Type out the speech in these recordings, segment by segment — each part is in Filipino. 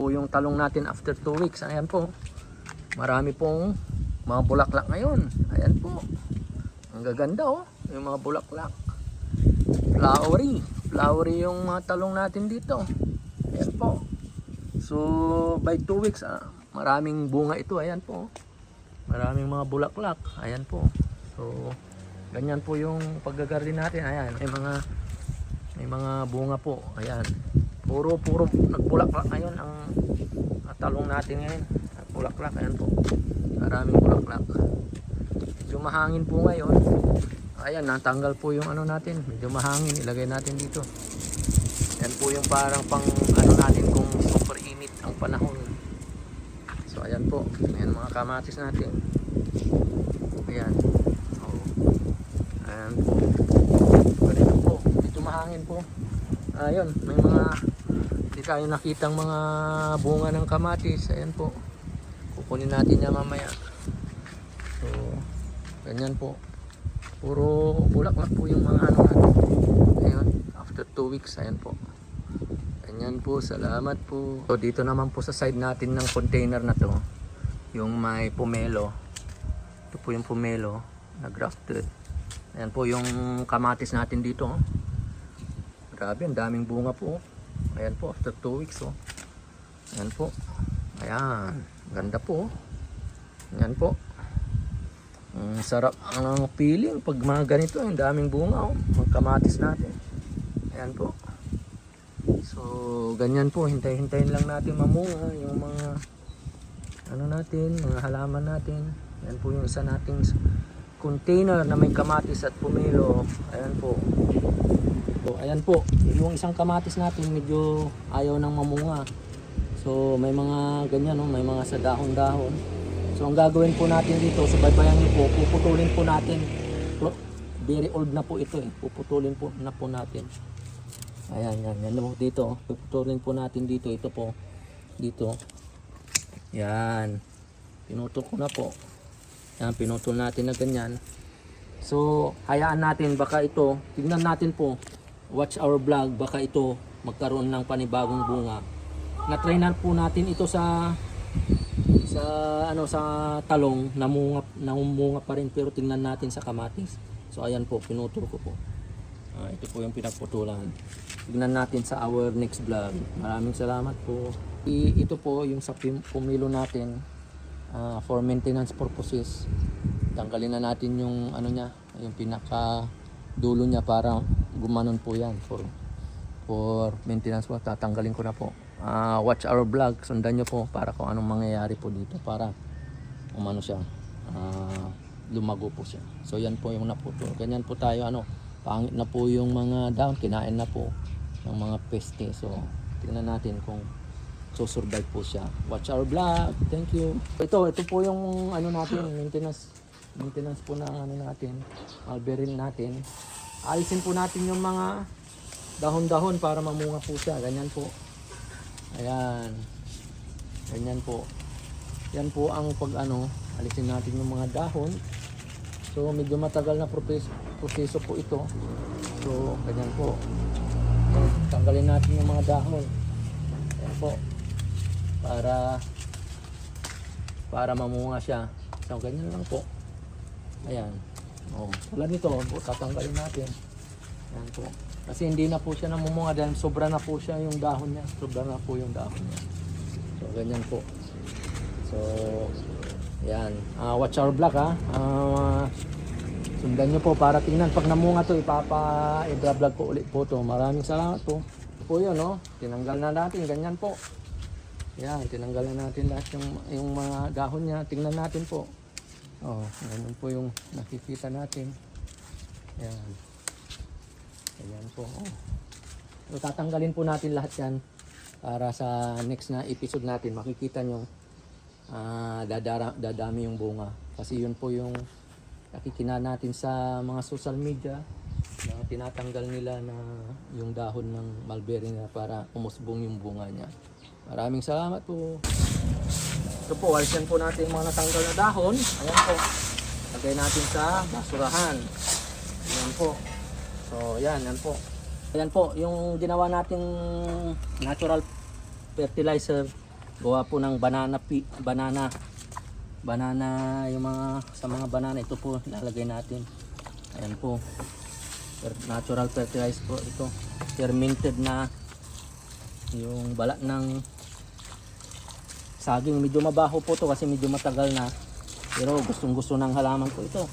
Po yung talong natin after 2 weeks. Ayan po. Marami pong mga bulaklak ngayon. Ayan po. Ang gaganda oh. Yung mga bulaklak. Flowery. Flowery yung mga talong natin dito. Ayan po. So by 2 weeks maraming bunga ito. Ayan po. Maraming mga bulaklak. Ayan po. So ganyan po yung paggagarden natin. Ayan. May mga bunga po. Ayan. Puro nagbulaklak ngayon ang talong natin ngayon. Bulaklak, ayan po. Maraming bulaklak. Medyo mahangin po ngayon. Ayan, natanggal po yung ano natin. Medyo mahangin, ilagay natin dito. Ayan po yung parang pang ano natin kung super init ang panahon. So ayan po. Ayan mga kamatis natin. Ayan. Oh. Ayan po. Ganito po. Medyo mahangin po. Ayun, may mga hindi tayo nakitang mga bunga ng kamatis. Ayan po. Kukunin natin yan mamaya. So, ganyan po. Puro bulaklak po yung mga ano natin. Ayun, after 2 weeks, ayan po. Ganyan po, salamat po. So, dito naman po sa side natin ng container na to, yung may pomelo. Ito po yung pomelo na grafted. Ayan po yung kamatis natin dito. Grabe, ang daming bunga po. Ayan po, after 2 weeks oh. Ayan po. Ayan, ganda po. Ayan po. Sarap ang feeling pag mga ganito, ang daming bunga oh. Mga kamatis natin. Ayan po. So, ganyan po, hintay-hintayin lang natin mamunga yung mga ano natin, mga halaman natin. Ayan po yung isa nating container na may kamatis at pomelo. Ayan po. So, ayan po, yung isang kamatis natin medyo ayaw nang mamunga. So may mga ganyan, no? May mga sa dahon-dahon. So ang gagawin po natin dito, sa baybayan niyo po, puputulin po natin. Very old na po ito eh. Puputulin po na po natin. Ayan, yan po dito. Puputulin po natin dito. Ito po, dito. Yan. Pinutol ko na po. Yan, pinutol natin na ganyan. So hayaan natin, baka ito, tignan natin po. Watch our vlog, baka ito magkaroon ng panibagong bunga. Na-try na po natin ito sa talong, namunga pa rin, pero tingnan natin sa kamatis. So ayan po, pinutol ko po. Ito po yung pinagputulan. Tingnan natin sa our next vlog. Maraming salamat po. Ito po yung sa pumilo natin for maintenance purposes. Tanggalin na natin yung ano niya, yung pinaka dulo niya para gumanon po yan for maintenance po. Tatanggalin ko na po. Watch our vlog, sundan nyo po para kung anong mangyayari po dito para umano siya, lumago po siya. So yan po yung naputol. Ganyan po tayo, pangit na po yung mga dahon, kinain na po ng mga peste. So tingnan natin kung susurvive po siya. Watch our vlog. Thank you. Ito po yung natin, maintenance po ng natin, mulberry natin. Alisin po natin yung mga dahon-dahon para mamunga po siya. Ganyan po. Ayan. Ganyan po. Yan po ang alisin natin yung mga dahon. So medyo matagal na proseso po ito. So ganyan po. Tanggalin natin yung mga dahon. Ayan po. Para mamunga siya. So ganyan lang po. Ayan. Tulad nito, tatanggalin natin. Ayan po. Kasi hindi na po siya namumunga dahil sobra na po siya yung dahon niya. Sobra na po yung dahon niya. So ganyan po. So ayan. Watch our vlog ha. Sundan nyo po para tingnan. Pag namunga to, i-vlog ko ulit po to. Maraming salamat po. Ito po yun, no? Tinanggal na natin. Ganyan po. Ayan. Tinanggal na natin lahat yung mga dahon niya. Tingnan natin po. Ganyan po yung nakikita natin. Ayan. Ayan po. So, tatanggalin po natin lahat yan para sa next na episode natin. Makikita nyo dadami yung bunga. Kasi yun po yung nakikita natin sa mga social media na tinatanggal nila na yung dahon ng mulberry na para umusbong yung bunga niya. Maraming salamat po. Ito po, alisin po natin yung mga natanggal na dahon. Ayan po. Lagay natin sa basurahan. Ayan po. So, yan po. Ayan po, yung ginawa nating natural fertilizer Gawa po ng banana yung mga sa mga banana ito po lalagay natin. Ayan po. Natural fertilizer po ito. Fermented na yung balat ng saging. Medyo mabaho po to kasi medyo matagal na. Pero gustong gusto ng halaman po ito.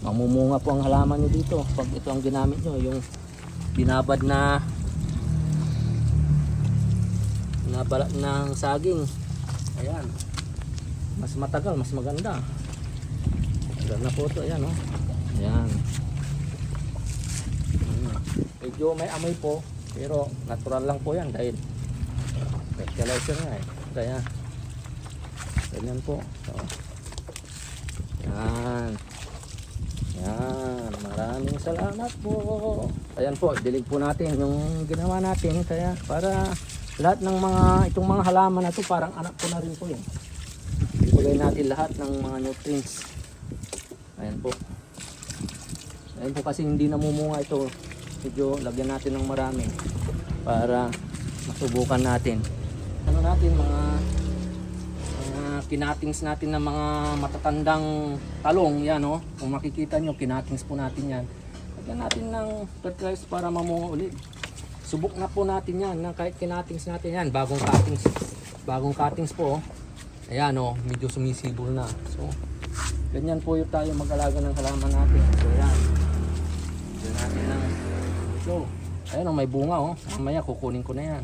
Mamumunga po ang halaman nyo dito pag ito ang ginamit nyo. Yung binabad na balat ng saging. Ayan. Mas matagal, mas maganda. Ayan na po ito. Ayan o. Ayan. Medyo may amoy po. Pero natural lang po yan dahil fertilizer nga eh. Kaya ganyan po. So, yan. Yan. Maraming salamat po. Ayan po. Dilig po natin yung ginawa natin. Kaya para lahat ng itong mga halaman na ito parang anak ko na rin po yun. Ibigay natin lahat ng mga nutrients. Ayan po. Ayan po kasi hindi namumunga ito. Medyo lagyan natin ng marami para masubukan natin. Ano natin mga kinatings natin ng mga matatandang talong yan o. Kung makikita nyo kinatings po natin yan. Lagyan natin ng fertilizer para mamunga ulit. Subok na po natin yan na kahit kinatings natin yan. Bagong cuttings po. Ayan o, medyo sumisibol na. So, ganyan po yung tayo mag-alaga ng halaman natin. So, ayan. Lagyan natin ng ito. Ayan o, may bunga o. Mamaya kukunin ko na yan.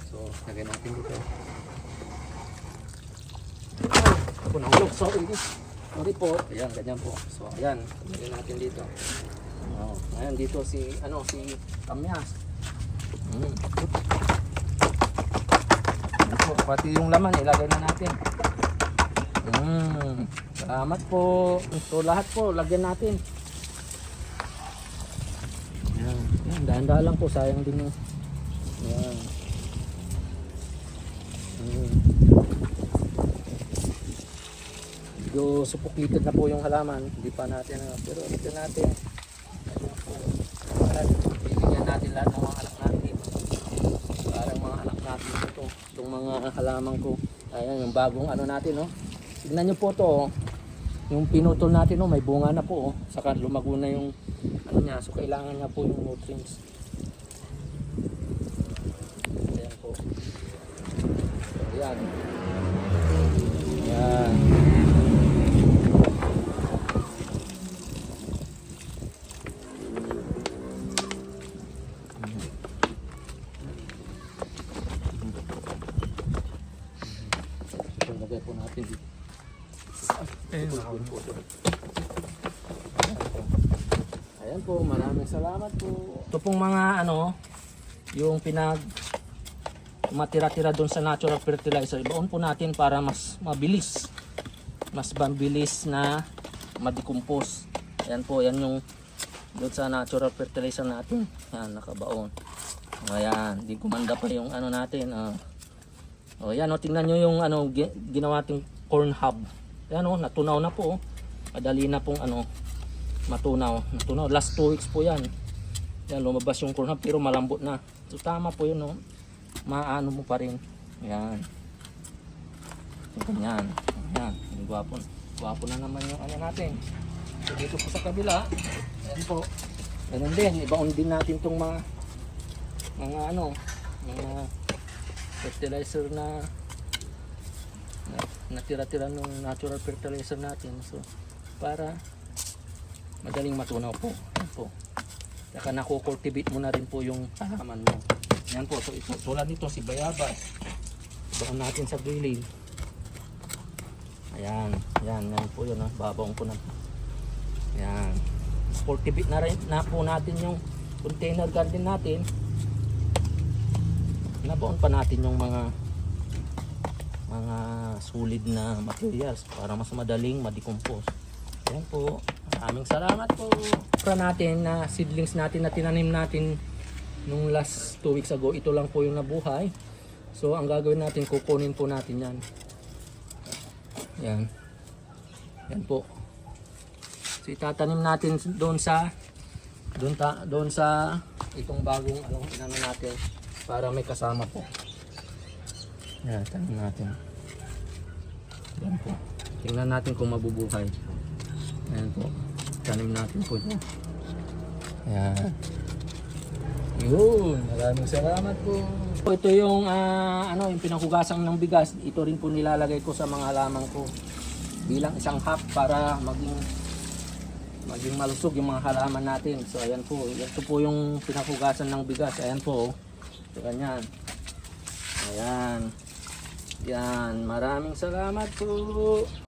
So, lagyan natin dito. Ako nahulog. Sorry po. Ayan, ganyan po. So, ayan. Lagyan natin dito. Ayan, dito si Kamyas. Pati yung laman ilagay na natin. Salamat po. Ito lahat po lagyan natin. Yan. Dahan-dahan lang po, sayang din yung yan. Medyo supuklitid na po yung halaman. Hindi pa natin pero ito natin. Bibigyan natin lahat ng mga anak natin. Parang mga anak natin ito. Itong mga halaman ko. Ayan yung bagong ano natin no. Tignan nyo po to. Yung pinutol natin no, may bunga na po. Saka lumago na yung ano niya. So kailangan niya po yung nutrients. Ayan po. So ayan. Ayan. Lagay po natin dito. Ayan po, maraming salamat po. Ito pong mga yung matira-tira doon sa natural fertilizer, ibaon po natin para mas mabilis na ma-decompose. Ayan po, yan yung doon sa natural fertilizer natin. Ayan, nakabaon. Ayan, di gumanda pa yung natin. O yan tingnan nyo yung ginawa nating corn hub. Yan natunaw na po. Madali na pong matunaw. Last 2 weeks po yan. Yan lumabas yung corn hub pero malambot na. So tama po yun maano mo pa rin. Yan. Ganyan. Yan. Gwapo na naman yung natin. So dito po sa kabila. Yan po. Ganun din. Ibaon din natin tong mga fertilizer na natira-tira ng natural fertilizer natin. So para madaling matunaw po. Yan po. Saka nakukultivate mo na rin po yung halaman mo. Yan po. So ito, tulad nito si bayabas. Baon natin sa gilid. Ayan. Yan po yun. Babaon ko na. Ayan. Cultivate na po natin yung container garden natin. Nabaon pa natin yung mga solid na materials para mas madaling ma-decompose. Ayan po. Maraming salamat po. Para natin na seedlings natin na tinanim natin nung last 2 weeks ago, ito lang po yung nabuhay. So ang gagawin natin, kukunin po natin yan. Yan. Yan po. So itatanim natin doon sa itong bagong inano natin para may kasama po. Ayan, tanim natin. Ayan po. Tingnan natin kung mabubuhay. Ayan po. Tanim natin po ito. Ayan. Yun. Maraming salamat po. Ito yung, yung pinakugasang ng bigas. Ito rin po nilalagay ko sa mga halaman ko. Bilang isang half para maging malusog yung mga halaman natin. So ayan po. Ito po yung pinakugasan ng bigas. Ayan po. So ganyan. Ayan. Yan. Maraming salamat po.